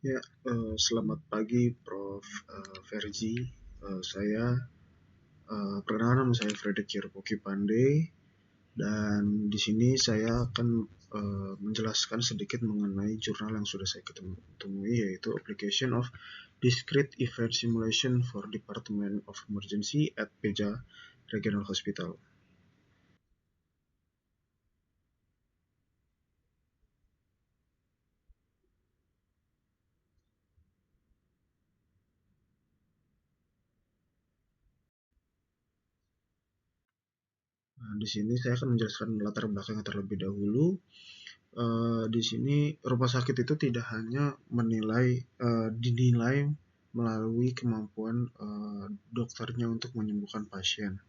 Ya, selamat pagi Prof. Ferji. Saya perkenalkan, nama saya Fredrik Yeropoki Pandey, dan di sini saya akan menjelaskan sedikit mengenai jurnal yang sudah saya temui, yaitu Application of Discrete Event Simulation for Department of Emergency at Peja Regional Hospital. Nah, di sini saya akan menjelaskan latar belakang terlebih dahulu. Di sini rumah sakit itu tidak hanya dinilai melalui kemampuan dokternya untuk menyembuhkan pasien.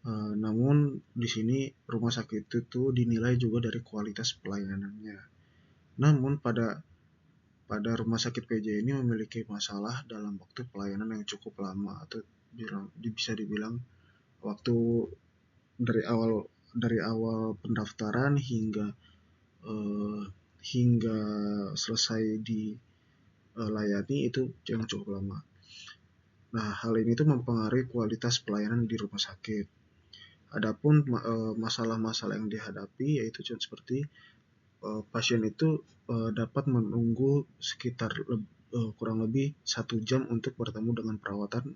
Namun di sini rumah sakit itu dinilai juga dari kualitas pelayanannya. Namun pada rumah sakit PJ ini memiliki masalah dalam waktu pelayanan yang cukup lama, atau bisa dibilang waktu dari awal pendaftaran hingga uh, hingga selesai dilayani itu yang cukup lama. Nah, hal ini tuh mempengaruhi kualitas pelayanan di rumah sakit. Adapun masalah-masalah yang dihadapi yaitu seperti pasien itu dapat menunggu sekitar kurang lebih 1 jam untuk bertemu dengan perawatan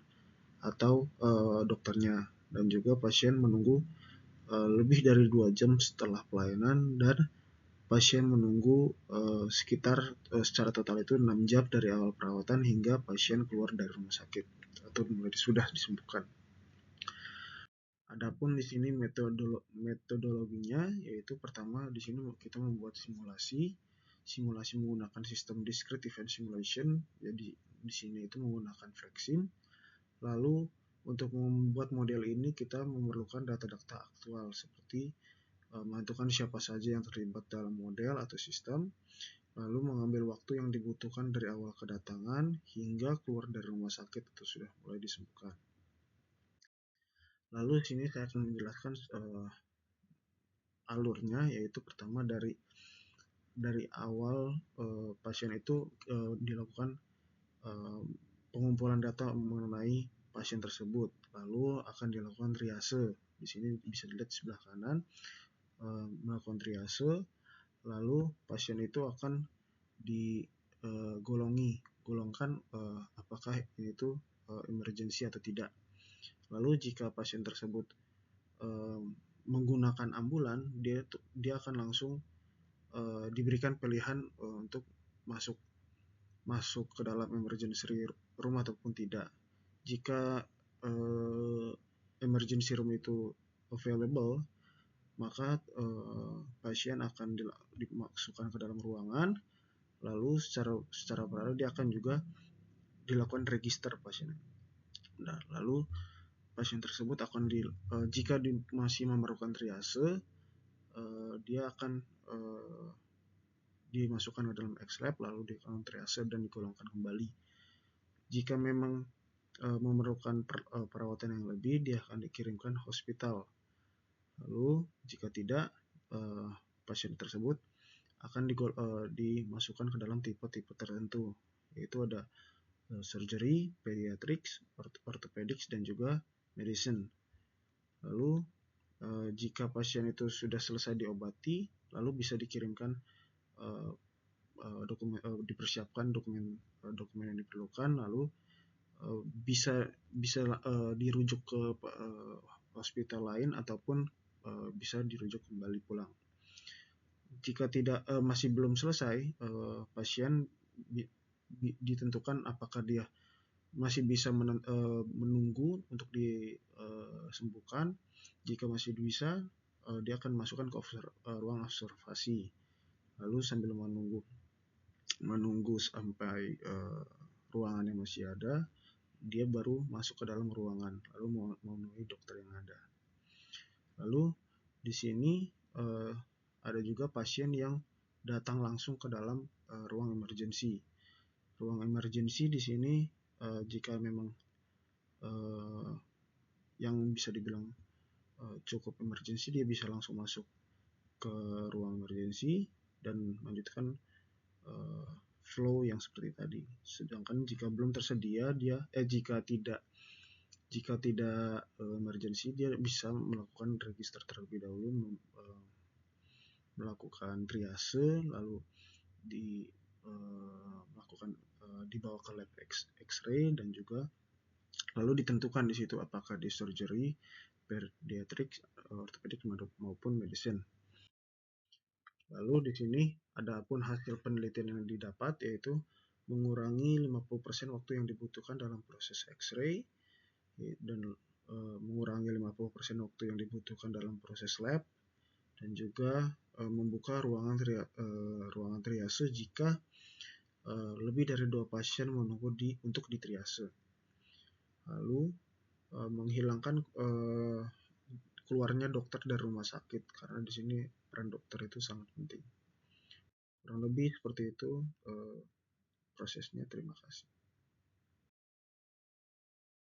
atau dokternya, dan juga pasien menunggu lebih dari 2 jam setelah pelayanan, dan pasien menunggu secara total itu 6 jam dari awal perawatan hingga pasien keluar dari rumah sakit atau sudah disembuhkan. Adapun di sini metodologinya, yaitu pertama di sini kita membuat simulasi menggunakan sistem discrete event simulation. Jadi di sini itu menggunakan FlexSim. Lalu untuk membuat model ini kita memerlukan data-data aktual seperti menentukan siapa saja yang terlibat dalam model atau sistem, lalu mengambil waktu yang dibutuhkan dari awal kedatangan hingga keluar dari rumah sakit atau sudah mulai disembuhkan. Lalu sini saya akan menjelaskan alurnya, yaitu pertama dari awal pasien itu dilakukan uh, pengumpulan data mengenai pasien tersebut, lalu akan dilakukan triase. Di sini bisa dilihat di sebelah kanan, melakukan triase, lalu pasien itu akan golongkan apakah ini tuh emergency atau tidak. Lalu jika pasien tersebut menggunakan ambulan, dia akan langsung diberikan pilihan untuk masuk ke dalam emergency room ataupun tidak. Jika emergency room itu available, maka pasien akan dimasukkan ke dalam ruangan. Lalu secara paralel dia akan juga dilakukan register pasien. Nah, lalu pasien tersebut akan jika masih memerlukan triase, dia akan dimasukkan ke dalam X-lab, lalu dilakukan triase dan digolongkan kembali. Jika memang memerlukan perawatan yang lebih, dia akan dikirimkan hospital. Lalu jika tidak, pasien tersebut akan dimasukkan ke dalam tipe-tipe tertentu, yaitu ada surgery, pediatrics, orthopedics, dan juga medicine. Lalu jika pasien itu sudah selesai diobati, lalu bisa dikirimkan dipersiapkan dokumen yang diperlukan, lalu bisa dirujuk ke hospital lain ataupun bisa dirujuk kembali pulang. Jika masih belum selesai, pasien ditentukan apakah dia masih bisa menunggu untuk disembuhkan. Jika masih bisa, dia akan masukkan ke ruang observasi. Lalu sambil menunggu sampai ruangannya masih ada, dia baru masuk ke dalam ruangan lalu memenuhi dokter yang ada. Lalu di sini ada juga pasien yang datang langsung ke dalam ruang emergency. Ruang emergency di sini jika memang yang bisa dibilang cukup emergency, dia bisa langsung masuk ke ruang emergency dan melanjutkan flow yang seperti tadi. Sedangkan jika belum tersedia jika tidak emergency, dia bisa melakukan register terlebih dahulu, melakukan triase, lalu melakukan dibawa ke lab X-ray, dan juga lalu ditentukan di situ apakah di surgery, pediatrics, orthopedic maupun medicine. Lalu di sini adapun hasil penelitian yang didapat yaitu mengurangi 50% waktu yang dibutuhkan dalam proses X-ray, dan mengurangi 50% waktu yang dibutuhkan dalam proses lab, dan juga membuka ruangan triase jika lebih dari 2 pasien menunggu untuk ditriase. Lalu menghilangkan keluarnya dokter dari rumah sakit, karena di sini peran dokter itu sangat penting. Kurang lebih seperti itu prosesnya. Terima kasih.